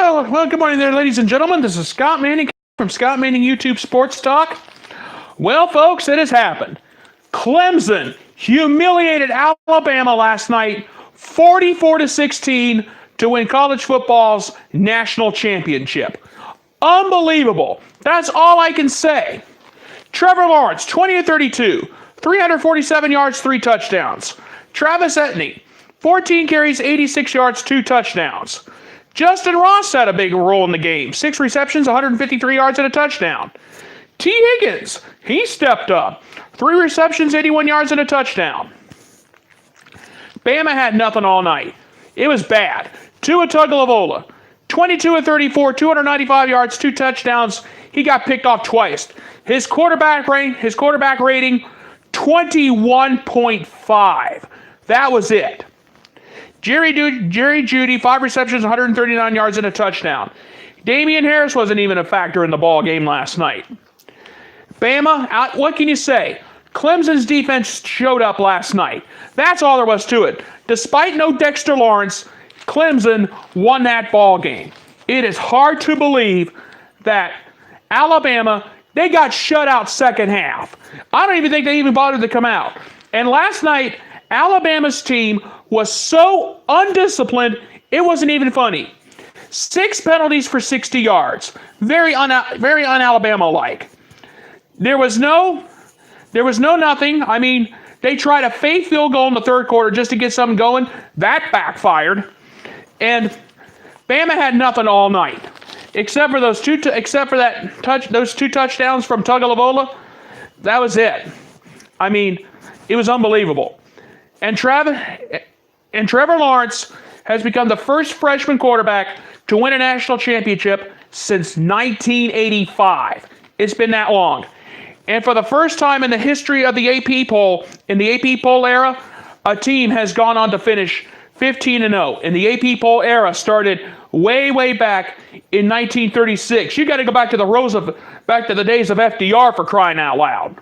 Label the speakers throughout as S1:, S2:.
S1: Well, good morning there, ladies and gentlemen. This is Scott Manning from Scott Manning YouTube Sports Talk. Well, folks, it has happened. Clemson humiliated Alabama last night, 44-16, to win college football's national championship. Unbelievable. That's all I can say. Trevor Lawrence, 20-32, 347 yards, 3 touchdowns. Travis Etienne, 14 carries, 86 yards, 2 touchdowns. Justin Ross had a big role in the game. 6 receptions, 153 yards, and a touchdown. T. Higgins, he stepped up. 3 receptions, 81 yards, and a touchdown. Bama had nothing all night. It was bad. Tua Tagovailoa, 22-34, 295 yards, 2 touchdowns. He got picked off twice. His quarterback rating, 21.5. That was it. Jerry Jeudy, 5 receptions, 139 yards, and a touchdown. Damian Harris wasn't even a factor in the ball game last night. Bama, what can you say? Clemson's defense showed up last night. That's all there was to it. Despite no Dexter Lawrence, Clemson won that ball game. It is hard to believe that Alabama, they got shut out second half. I don't even think they even bothered to come out. And last night, Alabama's team was so undisciplined, it wasn't even funny. 6 penalties for 60 yards. Very un-Alabama-like. There was no nothing. I mean, they tried a fake field goal in the third quarter just to get something going. That backfired. And Bama had nothing all night. Except for those 2 touchdowns from Tagovailoa. That was it. I mean, it was unbelievable. And Trevor Lawrence has become the first freshman quarterback to win a national championship since 1985. It's been that long. And for the first time in the history of the AP poll, in the AP poll era, a team has gone on to finish 15-0. And the AP poll era started way, way back in 1936. You got to go back to the days of FDR, for crying out loud.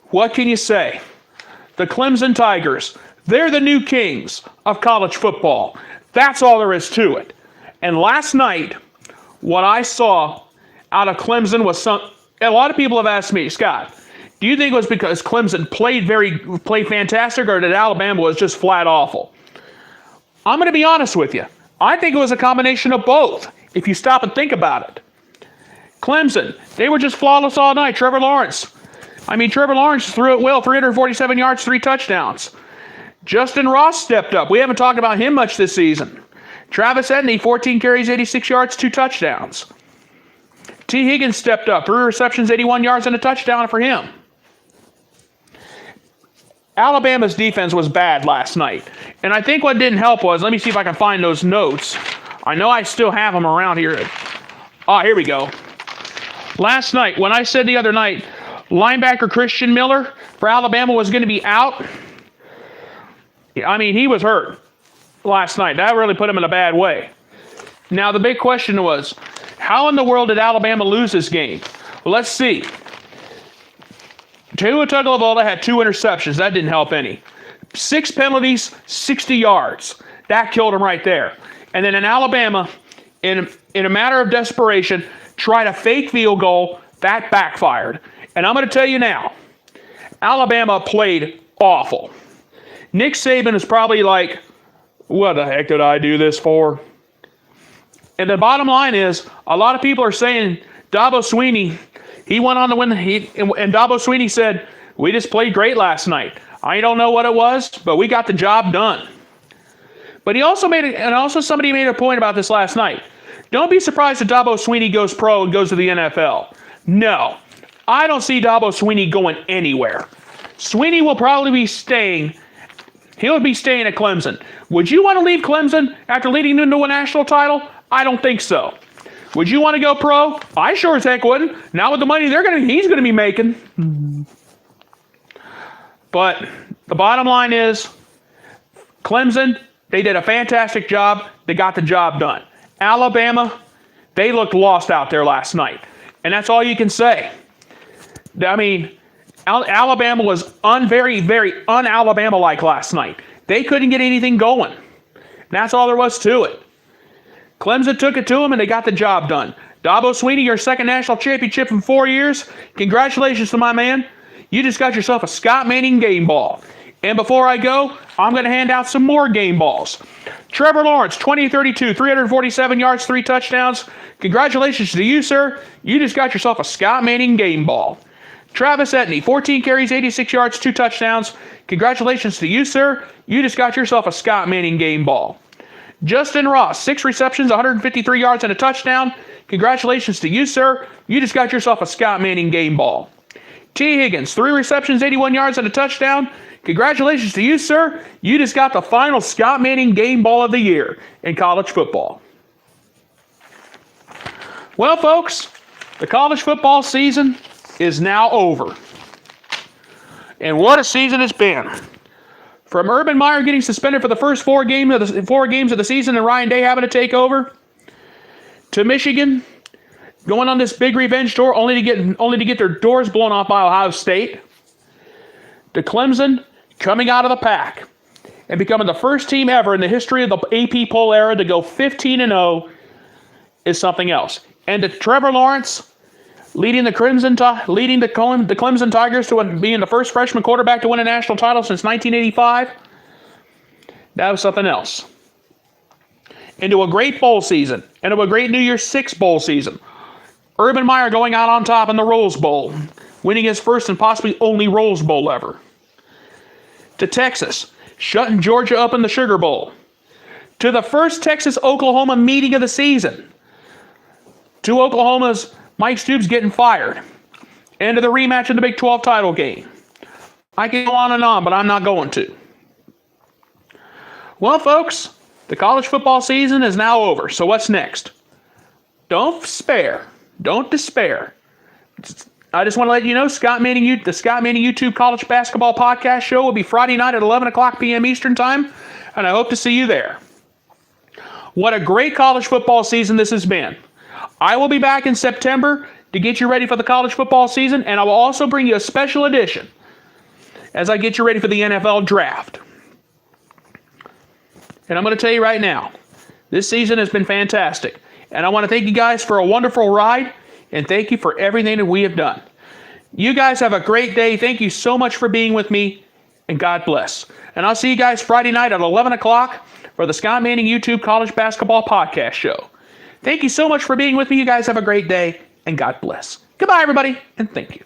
S1: What can you say? The Clemson Tigers, they're the new kings of college football. That's all there is to it. And last night, what I saw out of Clemson was a lot of people have asked me, Scott, do you think it was because Clemson played fantastic, or that Alabama was just flat awful? I'm going to be honest with you. I think it was a combination of both, if you stop and think about it. Clemson, they were just flawless all night. Trevor Lawrence threw it well, 347 yards, 3 touchdowns. Justin Ross stepped up. We haven't talked about him much this season. Travis Etienne, 14 carries, 86 yards, 2 touchdowns. T. Higgins stepped up, 3 receptions, 81 yards, and a touchdown for him. Alabama's defense was bad last night. And I think what didn't help was, let me see if I can find those notes. I know I still have them around here. Here we go. Last night, when I said the other night, linebacker Christian Miller for Alabama was going to be out. I mean, he was hurt last night. That really put him in a bad way. Now, the big question was, how in the world did Alabama lose this game? Well, let's see. Tua Tagovailoa had 2 interceptions. That didn't help any. 6 penalties, 60 yards. That killed him right there. And then in Alabama, in a matter of desperation, tried a fake field goal. That backfired. And I'm going to tell you now, Alabama played awful. Nick Saban is probably like, what the heck did I do this for? And the bottom line is, a lot of people are saying Dabo Swinney, he went on to win. And Dabo Swinney said, we just played great last night. I don't know what it was, but we got the job done. But somebody made a point about this last night. Don't be surprised if Dabo Swinney goes pro and goes to the NFL. No, I don't see Dabo Swinney going anywhere. Swinney will probably be staying. He'll be staying at Clemson. Would you want to leave Clemson after leading them to a national title? I don't think so. Would you want to go pro? I sure as heck wouldn't. Not with the money he's going to be making. But the bottom line is, Clemson, they did a fantastic job. They got the job done. Alabama, they looked lost out there last night. And that's all you can say. I mean, Alabama was very, very un-Alabama-like last night. They couldn't get anything going. That's all there was to it. Clemson took it to them, and they got the job done. Dabo Swinney, your second national championship in 4 years. Congratulations to my man. You just got yourself a Scott Manning game ball. And before I go, I'm going to hand out some more game balls. Trevor Lawrence, 2032, 347 yards, 3 touchdowns. Congratulations to you, sir. You just got yourself a Scott Manning game ball. Travis Etienne, 14 carries, 86 yards, 2 touchdowns. Congratulations to you, sir. You just got yourself a Scott Manning game ball. Justin Ross, 6 receptions, 153 yards, and a touchdown. Congratulations to you, sir. You just got yourself a Scott Manning game ball. T. Higgins, 3 receptions, 81 yards, and a touchdown. Congratulations to you, sir. You just got the final Scott Manning game ball of the year in college football. Well, folks, the college football season is now over. And what a season it's been. From Urban Meyer getting suspended for the first 4 games of the season and Ryan Day having to take over, to Michigan going on this big revenge tour only to get their doors blown off by Ohio State, to Clemson coming out of the pack and becoming the first team ever in the history of the AP poll era to go 15-0 is something else. And to Trevor Lawrence leading the Clemson Tigers to being the first freshman quarterback to win a national title since 1985, that was something else. Into a great bowl season, into a great New Year's Six bowl season. Urban Meyer going out on top in the Rose Bowl, winning his first and possibly only Rose Bowl ever. To Texas, shutting Georgia up in the Sugar Bowl. To the first Texas-Oklahoma meeting of the season. To Oklahoma's Mike Stoops getting fired. And to the rematch in the Big 12 title game. I can go on and on, but I'm not going to. Well, folks, the college football season is now over, so what's next? Don't despair. Don't despair. I just want to let you know, the Scott Manning YouTube College Basketball Podcast Show will be Friday night at 11 o'clock p.m. Eastern Time, and I hope to see you there. What a great college football season this has been. I will be back in September to get you ready for the college football season, and I will also bring you a special edition as I get you ready for the NFL Draft. And I'm going to tell you right now, this season has been fantastic. And I want to thank you guys for a wonderful ride, and thank you for everything that we have done. You guys have a great day. Thank you so much for being with me, and God bless. And I'll see you guys Friday night at 11 o'clock for the Scott Manning YouTube College Basketball Podcast Show. Thank you so much for being with me. You guys have a great day, and God bless. Goodbye, everybody, and thank you.